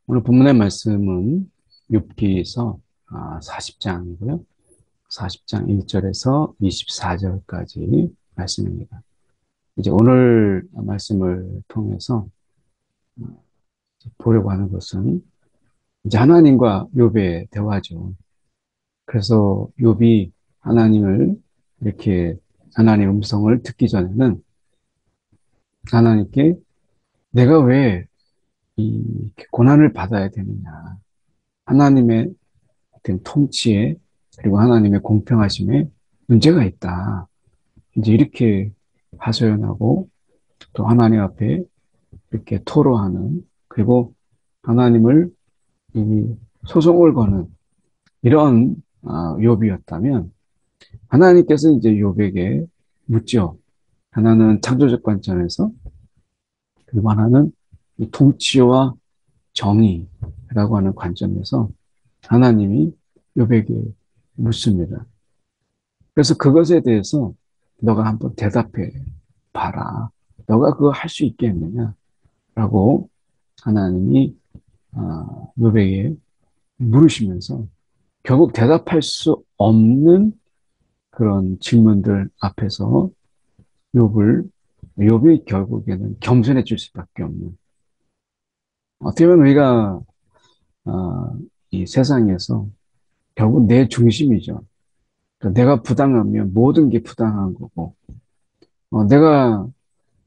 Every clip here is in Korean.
오늘 본문의 말씀은 욥기서 40장이고요. 40장 1절에서 24절까지 말씀입니다. 이제 오늘 말씀을 통해서 보려고 하는 것은 이제 하나님과 욥의 대화죠. 그래서 욥이 하나님을 이렇게 하나님의 음성을 듣기 전에는 하나님께 내가 왜 이 고난을 받아야 되느냐. 하나님의 어떤 통치에 그리고 하나님의 공평하심에 문제가 있다. 이제 이렇게 하소연하고 또 하나님 앞에 이렇게 토로하는 그리고 하나님을 이 소송을 거는 이런 욥이었다면 하나님께서 이제 욥에게 묻죠. 하나는 창조적 관점에서 그리고 하나는 이 통치와 정의라고 하는 관점에서 하나님이 욥에게 묻습니다. 그래서 그것에 대해서 너가 한번 대답해 봐라. 너가 그거 할 수 있겠느냐? 라고 하나님이 욥에게 물으시면서 결국 대답할 수 없는 그런 질문들 앞에서 욥이 결국에는 겸손해질 수밖에 없는 어떻게 보면 우리가 이 세상에서 결국 내 중심이죠. 그러니까 내가 부당하면 모든 게 부당한 거고 내가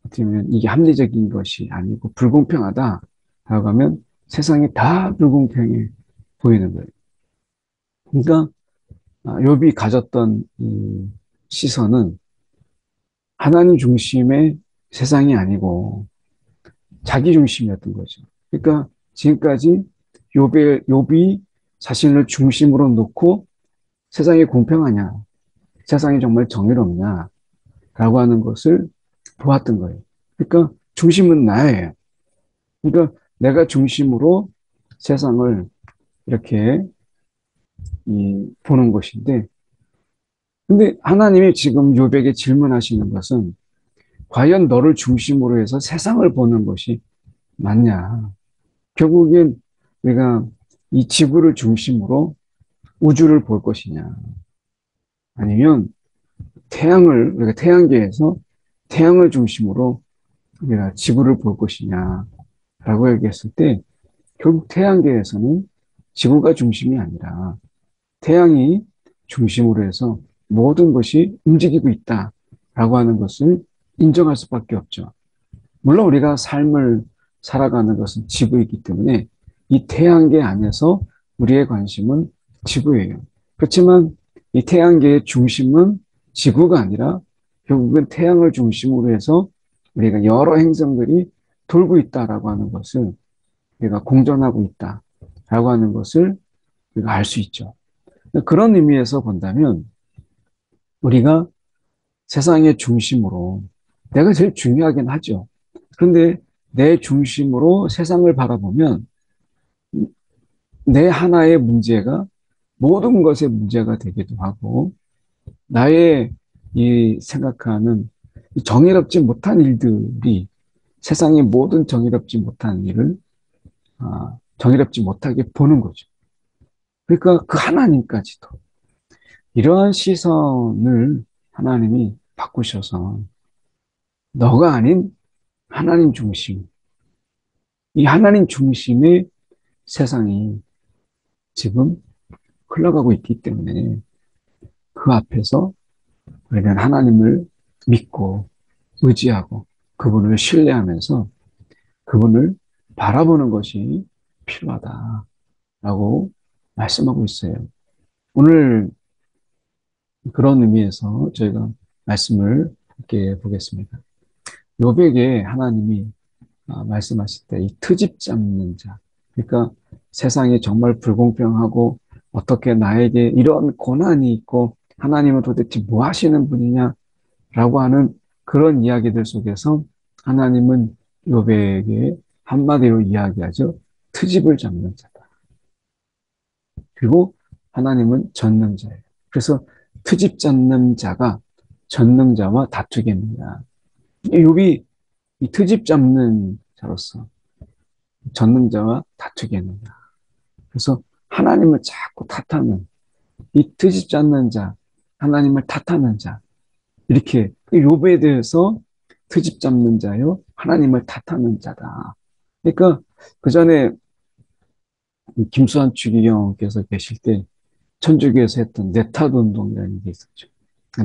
어떻게 보면 이게 합리적인 것이 아니고 불공평하다 라고 하면 세상이 다 불공평해 보이는 거예요. 그러니까 욥이 가졌던 이 시선은 하나님 중심의 세상이 아니고 자기 중심이었던 거죠. 그러니까 지금까지 욥이 자신을 중심으로 놓고 세상이 공평하냐, 세상이 정말 정의롭냐 라고 하는 것을 보았던 거예요. 그러니까 중심은 나예요. 그러니까 내가 중심으로 세상을 이렇게 보는 것인데, 근데 하나님이 지금 욥에게 질문하시는 것은 과연 너를 중심으로 해서 세상을 보는 것이 맞냐? 결국엔 내가 이 지구를 중심으로 우주를 볼 것이냐? 아니면 우리가 태양계에서 태양을 중심으로 우리가 지구를 볼 것이냐? 라고 얘기했을 때 결국 태양계에서는 지구가 중심이 아니라 태양이 중심으로 해서 모든 것이 움직이고 있다라고 하는 것을 인정할 수밖에 없죠. 물론 우리가 삶을 살아가는 것은 지구이기 때문에 이 태양계 안에서 우리의 관심은 지구예요. 그렇지만 이 태양계의 중심은 지구가 아니라 결국은 태양을 중심으로 해서 우리가 여러 행성들이 돌고 있다라고 하는 것을 우리가 공존하고 있다라고 하는 것을 우리가 알 수 있죠. 그런 의미에서 본다면 우리가 세상의 중심으로 내가 제일 중요하긴 하죠. 그런데 내 중심으로 세상을 바라보면 내 하나의 문제가 모든 것의 문제가 되기도 하고 나의 이 생각하는 정의롭지 못한 일들이 세상의 모든 정의롭지 못한 일을 정의롭지 못하게 보는 거죠. 그러니까 그 하나님까지도 이러한 시선을 하나님이 바꾸셔서 너가 아닌 하나님 중심, 이 하나님 중심의 세상이 지금 흘러가고 있기 때문에 그 앞에서 우리는 하나님을 믿고 의지하고 그분을 신뢰하면서 그분을 바라보는 것이 필요하다라고 말씀하고 있어요. 오늘 그런 의미에서 저희가 말씀을 함께 보겠습니다. 욥에게 하나님이 말씀하실 때 이 트집 잡는 자, 그러니까 세상이 정말 불공평하고 어떻게 나에게 이런 고난이 있고 하나님은 도대체 뭐 하시는 분이냐라고 하는 그런 이야기들 속에서 하나님은 욥에게 한마디로 이야기하죠. 트집을 잡는 자다. 그리고 하나님은 전능자예요. 그래서 트집 잡는 자가 전능자와 다투겠느냐. 욥이 이 트집 잡는 자로서 전능자와 다투겠느냐. 그래서 하나님을 자꾸 탓하는 이 트집지 않는 자, 하나님을 탓하는 자, 이렇게 욥에 대해서 트집 잡는 자요, 하나님을 탓하는 자다. 그러니까 그 전에 김수환 추기경께서 계실 때 천주교에서 했던 내탓 운동이라는 게 있었죠.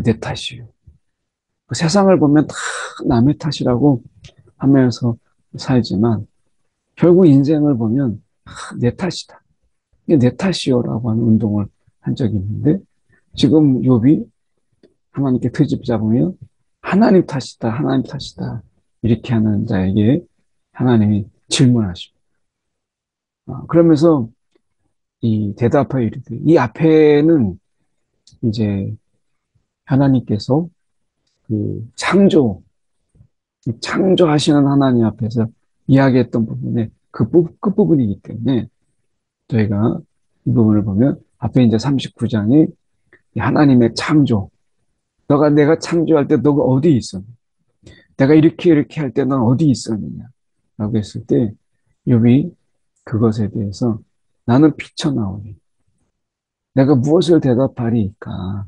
내 탓이요. 그 세상을 보면 다 남의 탓이라고 하면서 살지만 결국 인생을 보면 내 탓이다. 이게 내 탓이요라고 하는 운동을 한 적이 있는데 지금 욥이 하나님께 트집 잡으며 하나님 탓이다, 하나님 탓이다 이렇게 하는 자에게 하나님이 질문하십니다. 그러면서 이 대답하여 이르되 이 앞에는 이제 하나님께서 그 창조하시는 하나님 앞에서 이야기했던 부분에 끝부분이기 때문에 저희가 이 부분을 보면 앞에 이제 39장에 하나님의 창조. 내가 창조할 때 너가 어디 있었니? 내가 이렇게 할 때 넌 어디 있었느냐? 라고 했을 때 욥이 그것에 대해서 나는 피쳐나오니 내가 무엇을 대답하리까?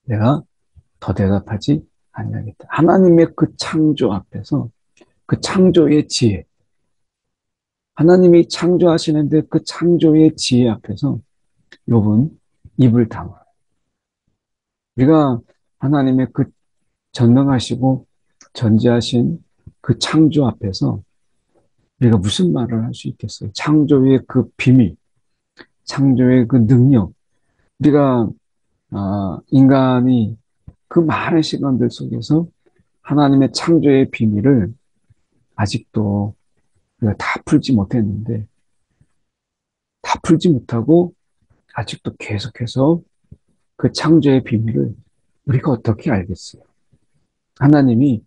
내가 더 대답하지 아니하겠다. 하나님의 그 창조 앞에서 그 창조의 지혜, 하나님이 창조하시는데 그 창조의 지혜 앞에서 욥은 입을 다물어. 우리가 하나님의 그 전능하시고 전지하신 그 창조 앞에서 우리가 무슨 말을 할 수 있겠어요? 창조의 그 비밀, 창조의 그 능력. 우리가 인간이 그 많은 시간들 속에서 하나님의 창조의 비밀을 아직도 우리가 다 풀지 못했는데 다 풀지 못하고 아직도 계속해서 그 창조의 비밀을 우리가 어떻게 알겠어요? 하나님이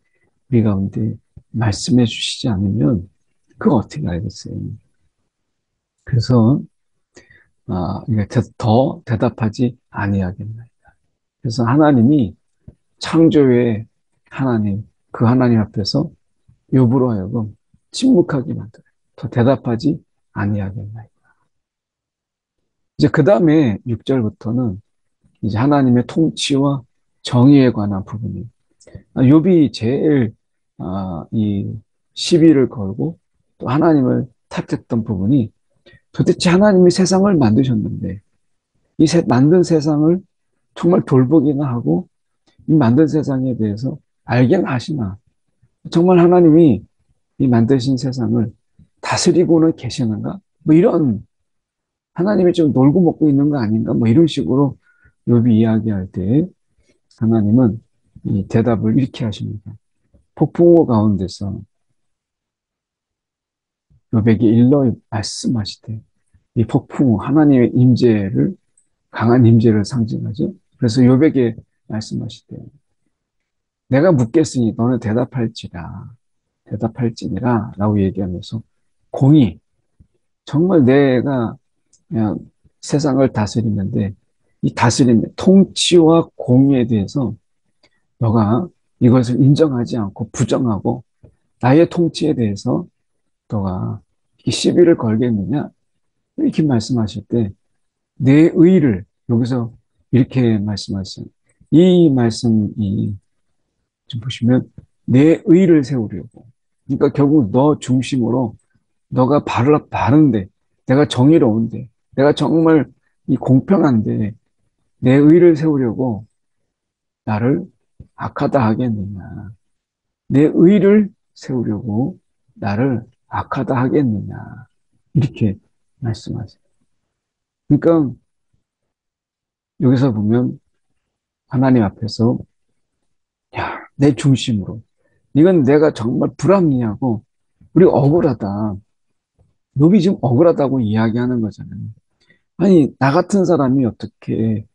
우리 가운데 말씀해 주시지 않으면 그거 어떻게 알겠어요? 그래서 이게 더 대답하지 아니하겠나요? 그래서 하나님이 창조의 하나님, 그 하나님 앞에서 욥으로 하여금 침묵하게 만들어요. 더 대답하지 아니하겠나요? 이제 그 다음에 6절부터는 이제 하나님의 통치와 정의에 관한 부분이 욥이 제일 이 시비를 걸고 또 하나님을 탓했던 부분이 도대체 하나님이 세상을 만드셨는데 이 만든 세상을 정말 돌보기나 하고 이 만든 세상에 대해서 알긴 하시나 정말 하나님이 이 만드신 세상을 다스리고는 계시는가? 뭐 이런 하나님이 좀 놀고 먹고 있는 거 아닌가? 뭐 이런 식으로 욥이 이야기할 때 하나님은 이 대답을 이렇게 하십니다. 폭풍우 가운데서 욥에게 일러 말씀하시되 이 폭풍우 하나님의 임재를 강한 임재를 상징하죠. 그래서 욥에게 말씀하시되 내가 묻겠으니 너는 대답할지니라 라고 얘기하면서 공의 정말 내가 그냥 세상을 다스리는데 이 다스림 통치와 공의에 대해서 너가 이것을 인정하지 않고 부정하고 나의 통치에 대해서 너가 시비를 걸겠느냐 이렇게 말씀하실 때 내 의를 여기서 이렇게 말씀하셨어요. 이 말씀이 좀 보시면 내 의를 세우려고. 그러니까 결국 너 중심으로 너가 바른데, 내가 정의로운데, 내가 정말 이 공평한데 내 의를 세우려고 나를 악하다 하겠느냐. 내 의를 세우려고 나를 악하다 하겠느냐. 이렇게 말씀하세요. 그러니까 여기서 보면 하나님 앞에서 야, 내 중심으로 이건 내가 정말 불합리하고 우리 억울하다. 욥이 지금 억울하다고 이야기하는 거잖아요. 아니, 나 같은 사람이 어떻게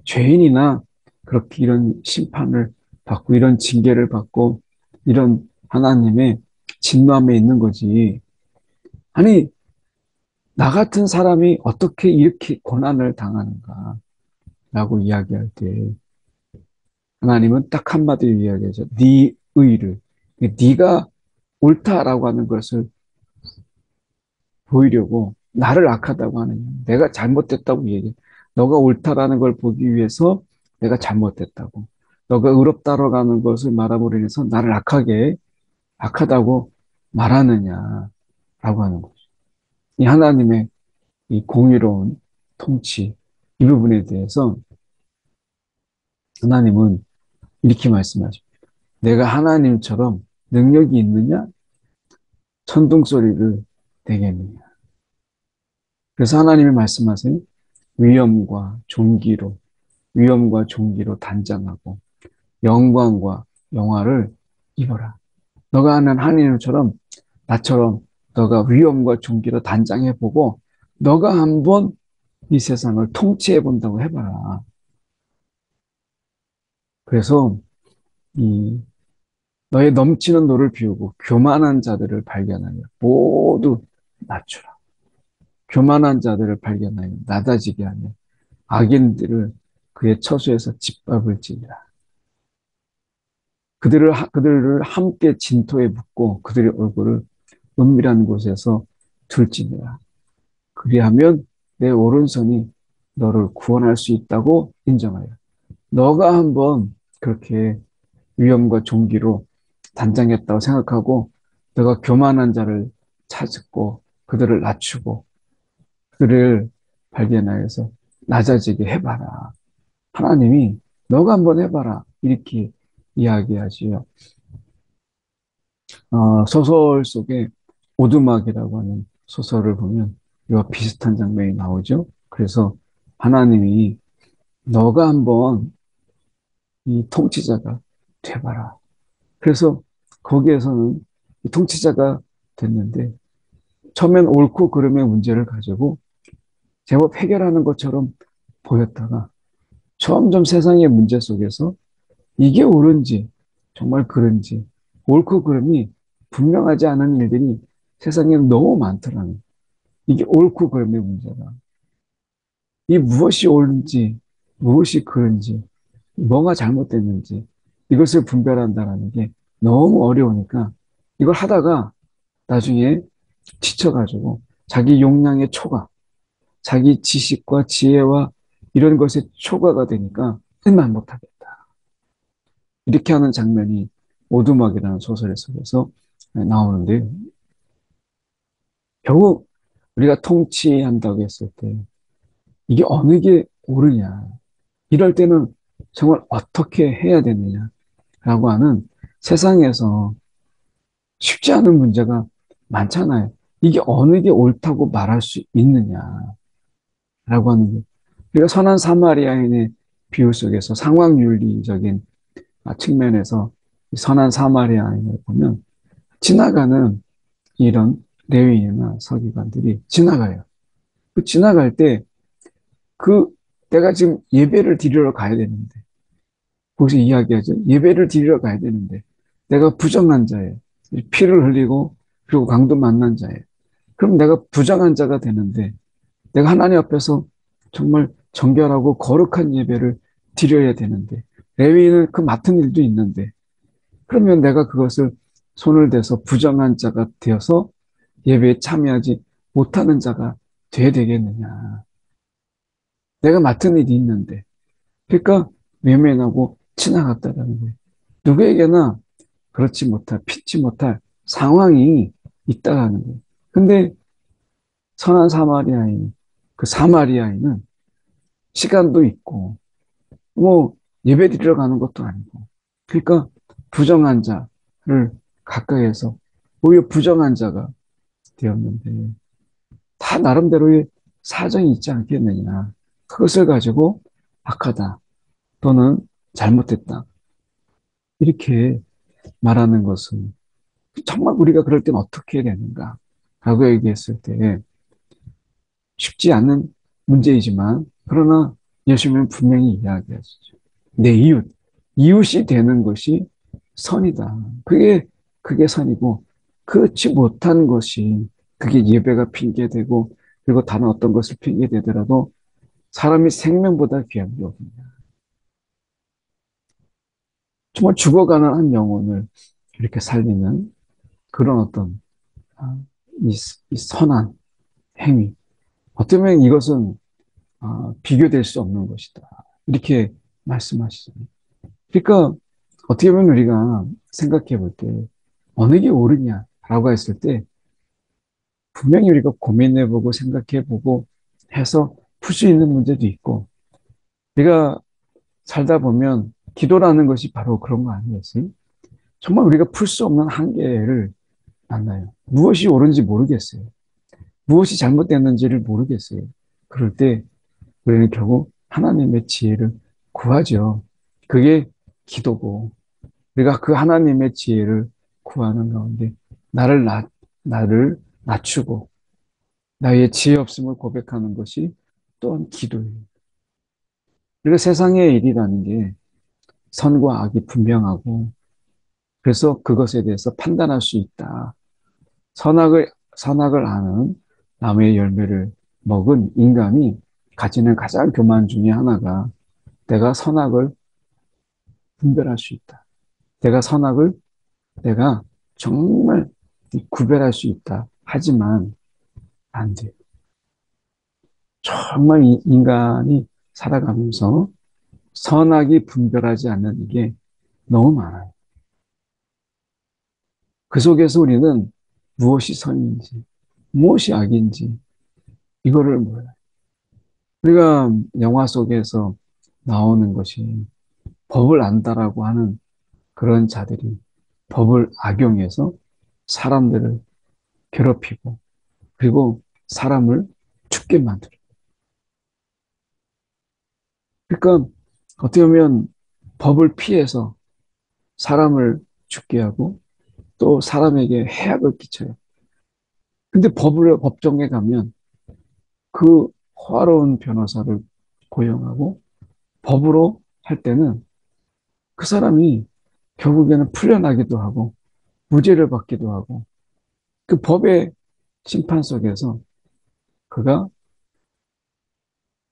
죄인이나 그렇게 이런 심판을 받고 이런 징계를 받고 이런 하나님의 진노함에 있는 거지. 아니, 나 같은 사람이 어떻게 이렇게 고난을 당하는가 라고 이야기할 때 하나님은 딱 한마디로 이야기하죠. 네 의를. 네가 옳다라고 하는 것을 보이려고 나를 악하다고 하느냐. 내가 잘못됐다고 얘기해. 너가 옳다라는 걸 보기 위해서 내가 잘못됐다고. 너가 의롭다라고 하는 것을 말함으로 인해서 나를 악하다고 말하느냐라고 하는 거죠. 이 하나님의 이 공의로운 통치, 이 부분에 대해서 하나님은 이렇게 말씀하십니다. 내가 하나님처럼 능력이 있느냐? 천둥 소리를 내겠느냐? 그래서 하나님이 말씀하세요. 위엄과 존귀로, 위엄과 존귀로 단장하고 영광과 영화를 입어라. 너가 하는 하나님처럼 나처럼 너가 위엄과 존귀로 단장해보고 너가 한번 이 세상을 통치해본다고 해봐라. 그래서 이 너의 넘치는 노를 비우고 교만한 자들을 발견하여 모두 낮추라. 교만한 자들을 발견하여 낮아지게 하며 악인들을 그의 처소에서 짓밟을지니라. 그들을 함께 진토에 묻고 그들의 얼굴을 은밀한 곳에서 둘지니라. 그리하면 내 오른손이 너를 구원할 수 있다고 인정하여. 너가 한번 그렇게 위엄과 존귀로 단장했다고 생각하고 너가 교만한 자를 찾고 그들을 낮추고 그들을 발견하여서 낮아지게 해봐라. 하나님이 너가 한번 해봐라. 이렇게 이야기하지요. 소설 속에 오두막이라고 하는 소설을 보면 이와 비슷한 장면이 나오죠. 그래서 하나님이 너가 한번 이 통치자가 돼봐라. 그래서 거기에서는 이 통치자가 됐는데 처음엔 옳고 그름의 문제를 가지고 제법 해결하는 것처럼 보였다가 점점 세상의 문제 속에서 이게 옳은지 정말 그런지 옳고 그름이 분명하지 않은 일들이 세상에 너무 많더라는 이게 옳고 그름의 문제가 이 무엇이 옳은지 무엇이 그른지 뭐가 잘못됐는지 이것을 분별한다는 게 너무 어려우니까 이걸 하다가 나중에 지쳐가지고 자기 용량의 초과, 자기 지식과 지혜와 이런 것에 초과가 되니까 끝만 못하겠다. 이렇게 하는 장면이 오두막이라는 소설 속에서 나오는데 결국 우리가 통치한다고 했을 때 이게 어느 게 옳으냐. 이럴 때는 정말 어떻게 해야 되느냐라고 하는 세상에서 쉽지 않은 문제가 많잖아요. 이게 어느 게 옳다고 말할 수 있느냐라고 하는 게. 우리가 선한 사마리아인의 비유 속에서 상황윤리적인 측면에서 선한 사마리아인을 보면 지나가는 이런 레위인이나 서기관들이 지나가요. 그 지나갈 때 그 내가 지금 예배를 드리러 가야 되는데 거기서 이야기하죠. 예배를 드리러 가야 되는데 내가 부정한 자예요. 피를 흘리고 그리고 강도 만난 자예요. 그럼 내가 부정한 자가 되는데 내가 하나님 앞에서 정말 정결하고 거룩한 예배를 드려야 되는데 레위인은 그 맡은 일도 있는데 그러면 내가 그것을 손을 대서 부정한 자가 되어서 예배에 참여하지 못하는 자가 돼야 되겠느냐. 내가 맡은 일이 있는데 그러니까 외면하고 지나갔다라는 거예요. 누구에게나 그렇지 못할, 피치 못할 상황이 있다라는 거예요. 근데 선한 사마리아인, 그 사마리아인은 시간도 있고, 뭐, 예배 드리러 가는 것도 아니고. 그러니까 부정한 자를 가까이에서 오히려 부정한 자가 되었는데, 다 나름대로의 사정이 있지 않겠느냐. 그것을 가지고 악하다 또는 잘못했다. 이렇게 말하는 것은 정말 우리가 그럴 땐 어떻게 해야 되는가? 라고 얘기했을 때 쉽지 않은 문제이지만 그러나 예수님은 분명히 이야기하시죠. 내 이웃이 되는 것이 선이다. 그게 선이고 그렇지 못한 것이 그게 예배가 핑계되고 그리고 다른 어떤 것을 핑계되더라도 사람이 생명보다 귀한 게 없느냐. 정말 죽어가는 한 영혼을 이렇게 살리는 그런 어떤 아, 이 선한 행위. 어쩌면 이것은 비교될 수 없는 것이다. 이렇게 말씀하시죠. 그러니까 어떻게 보면 우리가 생각해 볼 때 어느 게 옳으냐라고 했을 때 분명히 우리가 고민해 보고 생각해 보고 해서 풀 수 있는 문제도 있고 우리가 살다 보면 기도라는 것이 바로 그런 거 아니겠어요? 정말 우리가 풀 수 없는 한계를 만나요. 무엇이 옳은지 모르겠어요. 무엇이 잘못됐는지를 모르겠어요. 그럴 때 우리는 결국 하나님의 지혜를 구하죠. 그게 기도고, 우리가 그 하나님의 지혜를 구하는 가운데 나를 나를 낮추고 나의 지혜 없음을 고백하는 것이 또한 기도예요. 우리가 세상의 일이라는 게 선과 악이 분명하고 그래서 그것에 대해서 판단할 수 있다. 선악을 아는 나무의 열매를 먹은 인간이 가지는 가장 교만 중에 하나가 내가 선악을 분별할 수 있다. 선악을 내가 정말 구별할 수 있다. 하지만 안 돼. 정말 이 인간이 살아가면서 선악이 분별하지 않는 게 너무 많아요. 그 속에서 우리는 무엇이 선인지, 무엇이 악인지 이거를 몰라요. 우리가 영화 속에서 나오는 것이 법을 안다라고 하는 그런 자들이 법을 악용해서 사람들을 괴롭히고 그리고 사람을 죽게 만들어요. 그러니까 어떻게 보면 법을 피해서 사람을 죽게 하고 또 사람에게 해악을 끼쳐요. 근데 법정에 가면 그 호화로운 변호사를 고용하고 법으로 할 때는 그 사람이 결국에는 풀려나기도 하고 무죄를 받기도 하고 그 법의 심판 속에서 그가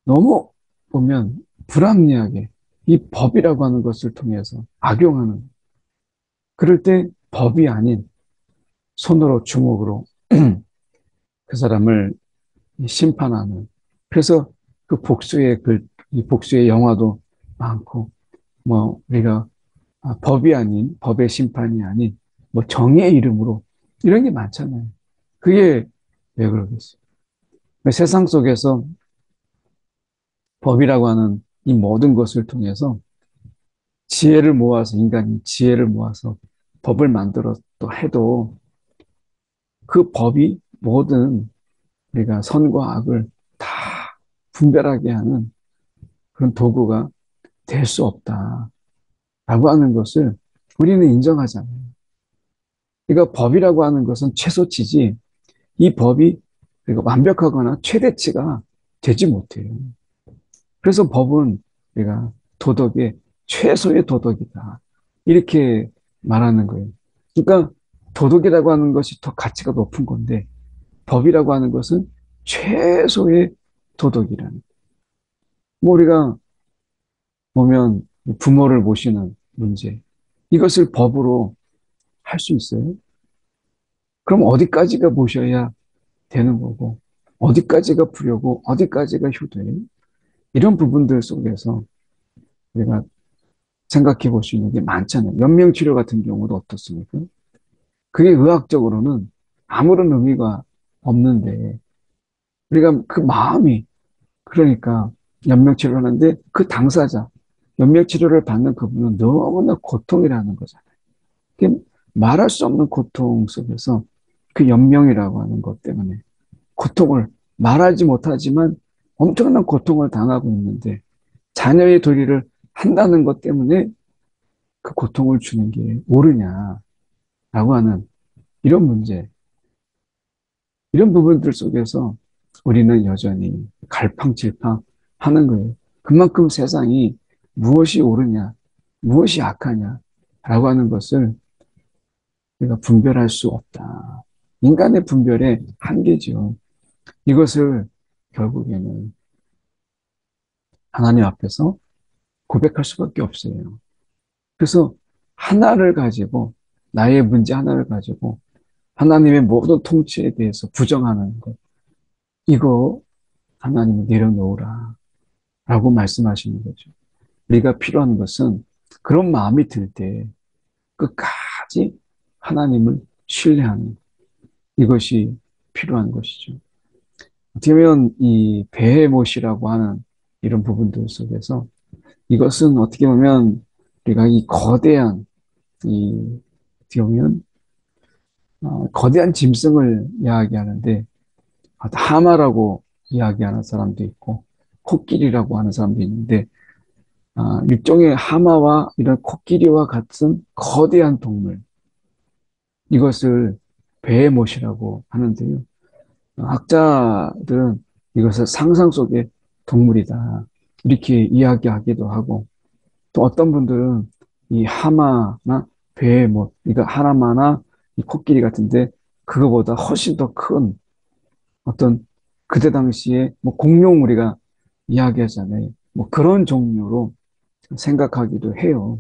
너무 보면 불합리하게 이 법이라고 하는 것을 통해서 악용하는 그럴 때 법이 아닌 손으로 주먹으로 그 사람을 심판하는 그래서 그 이 복수의 영화도 많고 뭐 우리가 법이 아닌 법의 심판이 아닌 뭐 정의의 이름으로 이런 게 많잖아요. 그게 왜 그러겠어요? 세상 속에서 법이라고 하는 이 모든 것을 통해서 지혜를 모아서 인간이 지혜를 모아서 법을 만들었또 해도 그 법이 모든 우리가 선과 악을 다 분별하게 하는 그런 도구가 될 수 없다라고 하는 것을 우리는 인정하잖아요. 그러니까 법이라고 하는 것은 최소치지 이 법이 그러니까 완벽하거나 최대치가 되지 못해요. 그래서 법은 우리가 도덕의 최소의 도덕이다. 이렇게 말하는 거예요. 그러니까 도덕이라고 하는 것이 더 가치가 높은 건데 법이라고 하는 것은 최소의 도덕이라는. 뭐 우리가 보면 부모를 모시는 문제. 이것을 법으로 할 수 있어요? 그럼 어디까지가 모셔야 되는 거고, 어디까지가 불효고, 어디까지가 효도예요? 이런 부분들 속에서 우리가 생각해 볼 수 있는 게 많잖아요. 연명치료 같은 경우도 어떻습니까? 그게 의학적으로는 아무런 의미가 없는데, 우리가 그 마음이, 그러니까 연명치료를 하는데 그 당사자, 연명치료를 받는 그분은 너무나 고통이라는 거잖아요. 그게 말할 수 없는 고통 속에서 그 연명이라고 하는 것 때문에 고통을 말하지 못하지만 엄청난 고통을 당하고 있는데 자녀의 도리를 한다는 것 때문에 그 고통을 주는 게 옳으냐라고 하는 이런 문제, 이런 부분들 속에서 우리는 여전히 갈팡질팡 하는 거예요. 그만큼 세상이 무엇이 옳으냐, 무엇이 악하냐라고 하는 것을 우리가 분별할 수 없다. 인간의 분별의 한계죠. 이것을 결국에는 하나님 앞에서 고백할 수밖에 없어요. 그래서 하나를 가지고, 나의 문제 하나를 가지고 하나님의 모든 통치에 대해서 부정하는 것. 이거 하나님이 내려놓으라 라고 말씀하시는 거죠. 우리가 필요한 것은 그런 마음이 들 때 끝까지 하나님을 신뢰하는 이것이 필요한 것이죠. 어떻게 보면 이 베헤못이라고 하는 이런 부분들 속에서 이것은 어떻게 보면 우리가 이 거대한 이 어떻게 보면 거대한 짐승을 이야기하는데 하마라고 이야기하는 사람도 있고 코끼리라고 하는 사람도 있는데 일종의 하마와 이런 코끼리와 같은 거대한 동물 이것을 베헤못이라고 하는데요. 학자들은 이것을 상상 속의 동물이다 이렇게 이야기하기도 하고 또 어떤 분들은 이 하마나 베헤못 그러니까 하마나 이 코끼리 같은데 그거보다 훨씬 더 큰 어떤 그때 당시에 뭐 공룡 우리가 이야기하잖아요. 뭐 그런 종류로 생각하기도 해요.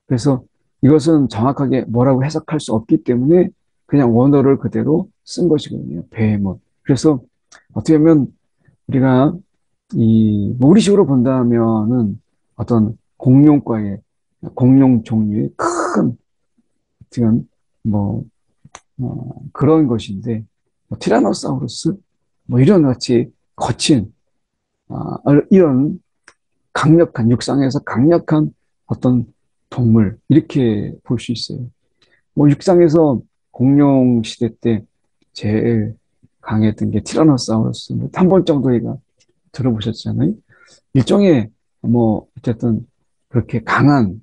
그래서 이것은 정확하게 뭐라고 해석할 수 없기 때문에 그냥 원어를 그대로 쓴 것이거든요. 베헤못. 그래서 어떻게 보면 우리가 뭐 우리식으로 본다면은 어떤 공룡과의 공룡 종류의 큰 지금 뭐 그런 것인데 뭐 티라노사우루스 뭐 이런 같이 거친 이런 강력한 육상에서 강력한 어떤 동물 이렇게 볼 수 있어요. 뭐 육상에서 공룡 시대 때 제일 강했던 게 티라노사우루스 한 번 정도가 들어보셨잖아요. 일종의 뭐 어쨌든 그렇게 강한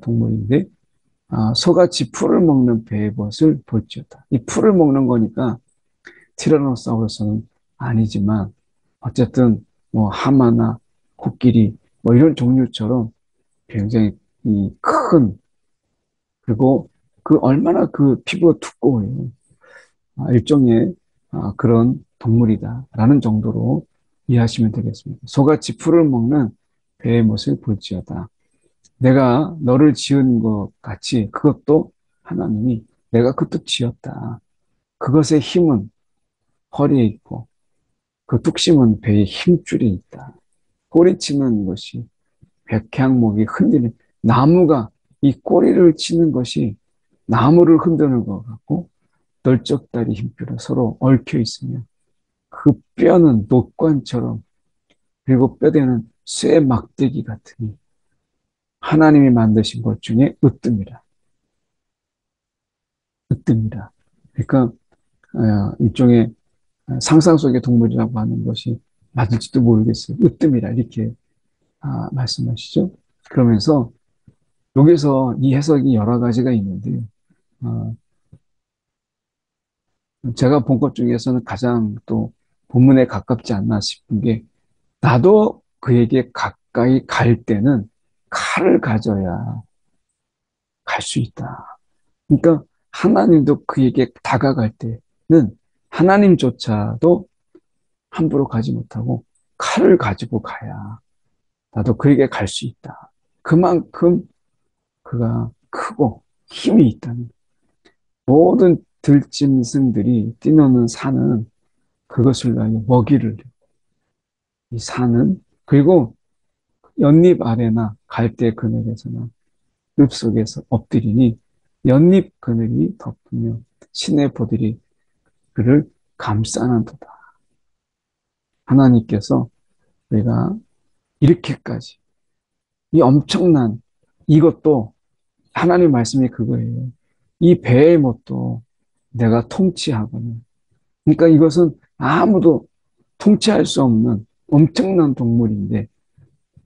동물인데 소같이 풀을 먹는 베이벗을 볼지어다. 이 풀을 먹는 거니까 티라노사우루스는 아니지만 어쨌든 뭐 하마나 코끼리 뭐 이런 종류처럼 굉장히 이 큰 그리고 그 얼마나 그 피부가 두꺼워요. 일종의 그런 동물이다라는 정도로 이해하시면 되겠습니다. 소같이 풀을 먹는 배의 모습을 볼지어다. 내가 너를 지은 것 같이 그것도 하나님이 내가 그것도 지었다. 그것의 힘은 허리에 있고 그 뚝심은 배의 힘줄에 있다. 꼬리치는 것이 백향목이 흔들리는 나무가 이 꼬리를 치는 것이 나무를 흔드는 것 같고 널쩍다리 힘줄에 서로 얽혀 있으며 그 뼈는 녹관처럼 그리고 뼈대는 쇠 막대기 같으니 하나님이 만드신 것 중에 으뜸이라. 으뜸이라. 그러니까 일종의 상상 속의 동물이라고 하는 것이 맞을지도 모르겠어요. 으뜸이라 이렇게 말씀하시죠. 그러면서 여기서 이 해석이 여러 가지가 있는데요. 어, 제가 본 것 중에서는 가장 또 본문에 가깝지 않나 싶은 게 나도 그에게 가까이 갈 때는 칼을 가져야 갈 수 있다. 그러니까 하나님도 그에게 다가갈 때는 하나님조차도 함부로 가지 못하고 칼을 가지고 가야 나도 그에게 갈 수 있다. 그만큼 그가 크고 힘이 있다는 모든 들짐승들이 뛰노는 산은 그것을 위하여 먹이를 이 산은 그리고 연잎 아래나 갈대 그늘에서나 늪 속에서 엎드리니 연잎 그늘이 덮으며 시내 포들이 그를 감싸는도다. 하나님께서 우리가 이렇게까지 이 엄청난 이것도 하나님 말씀이 그거예요. 이 배의 못도 내가 통치하거든. 그러니까 이것은 아무도 통치할 수 없는 엄청난 동물인데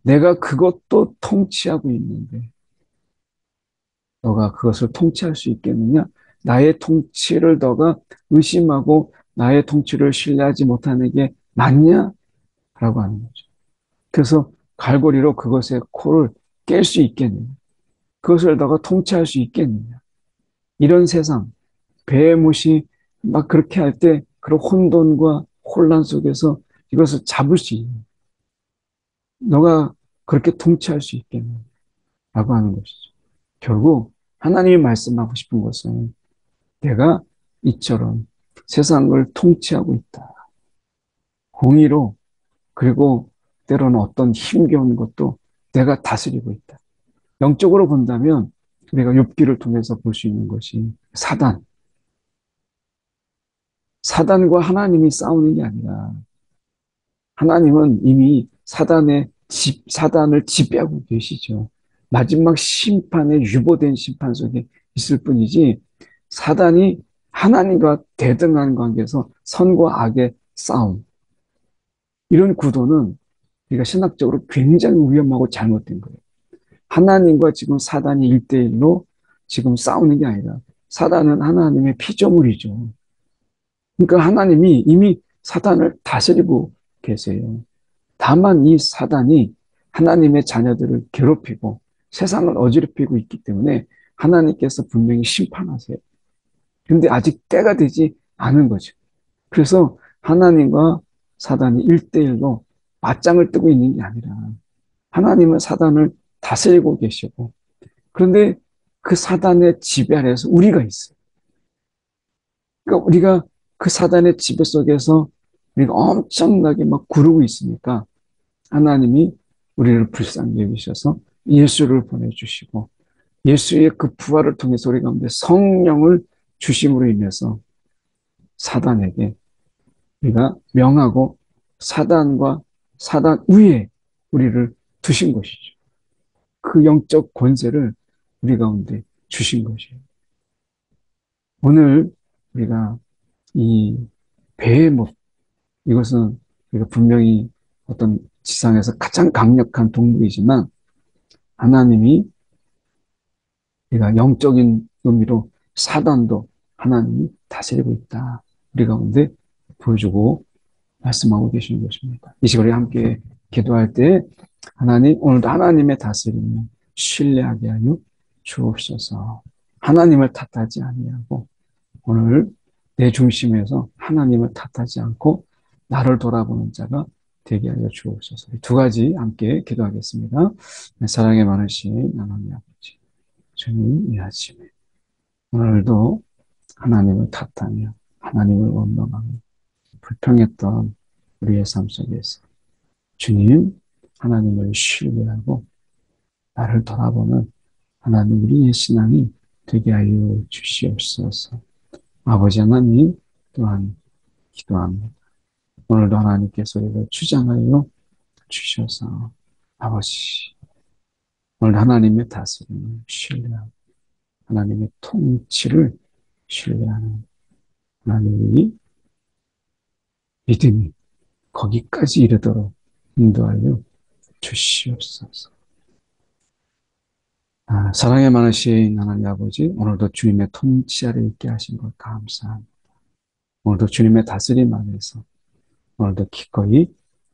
내가 그것도 통치하고 있는데 너가 그것을 통치할 수 있겠느냐? 나의 통치를 너가 의심하고 나의 통치를 신뢰하지 못하는 게 맞냐? 라고 하는 거죠. 그래서 갈고리로 그것의 코를 깰 수 있겠느냐? 그것을 너가 통치할 수 있겠느냐? 이런 세상, 베무시 막 그렇게 할 때 그런 혼돈과 혼란 속에서 이것을 잡을 수 있는, 너가 그렇게 통치할 수 있겠느냐? 라고 하는 것이죠. 결국 하나님이 말씀하고 싶은 것은 내가 이처럼 세상을 통치하고 있다. 공의로, 그리고 때로는 어떤 힘겨운 것도 내가 다스리고 있다. 영적으로 본다면 우리가 욥기를 통해서 볼 수 있는 것이 사단과 하나님이 싸우는 게 아니라 하나님은 이미 사단을 지배하고 계시죠. 마지막 심판에 유보된 심판 속에 있을 뿐이지 사단이 하나님과 대등한 관계에서 선과 악의 싸움, 이런 구도는 우리가 신학적으로 굉장히 위험하고 잘못된 거예요. 하나님과 지금 사단이 1대1로 지금 싸우는 게 아니라 사단은 하나님의 피조물이죠. 그러니까 하나님이 이미 사단을 다스리고 계세요. 다만 이 사단이 하나님의 자녀들을 괴롭히고 세상을 어지럽히고 있기 때문에 하나님께서 분명히 심판하세요. 그런데 아직 때가 되지 않은 거죠. 그래서 하나님과 사단이 1대1로 맞짱을 뜨고 있는 게 아니라 하나님은 사단을 다스리고 계시고, 그런데 그 사단의 지배 아래에서 우리가 있어요. 그러니까 우리가 그 사단의 지배 속에서 우리가 엄청나게 막 구르고 있으니까 하나님이 우리를 불쌍히 여기셔서 예수를 보내주시고 예수의 그 부활을 통해서 우리 가운데 성령을 주심으로 인해서 사단에게 우리가 명하고 사단과 사단 위에 우리를 두신 것이죠. 그 영적 권세를 우리 가운데 주신 것이에요. 오늘 우리가 이 배의 목, 이것은 우리가 분명히 어떤 지상에서 가장 강력한 동물이지만 하나님이 우리가 영적인 의미로 사단도 하나님이 다스리고 있다. 우리 가운데 보여주고 말씀하고 계시는 것입니다. 이 시간에 함께 기도할 때 하나님, 오늘도 하나님의 다스림을 신뢰하게 하여 주옵소서. 하나님을 탓하지 아니하고 오늘 내 중심에서 하나님을 탓하지 않고 나를 돌아보는 자가 되게 하여 주옵소서. 두 가지 함께 기도하겠습니다. 사랑에 많으신 하나님 아버지, 주님 이 아침에 오늘도 하나님을 탓하며 하나님을 원망하며 불평했던 우리의 삶 속에서 주님, 하나님을 신뢰하고 나를 돌아보는 하나님 우리의 신앙이 되게 하여 주시옵소서. 아버지 하나님 또한 기도합니다. 오늘도 하나님께서 우리를 주장하여 주셔서 아버지, 오늘 하나님의 다스림을 신뢰하고 하나님의 통치를 신뢰하는 하나님의 믿음이 거기까지 이르도록 인도하여 주시옵소서. 사랑에 많으신 하나님 아버지, 오늘도 주님의 통치 아래 있게 하신 것 감사합니다. 오늘도 주님의 다스림 안에서 오늘도 기꺼이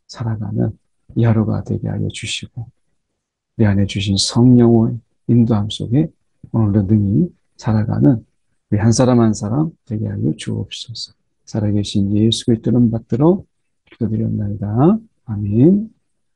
살아가는 이 하루가 되게 하여 주시고 내 안에 주신 성령의 인도함 속에 오늘도 능히 살아가는 우리 한 사람 한 사람 되게 하여 주옵소서. 살아계신 예수 그리스도를 받들어 기도드렸나이다. 아멘.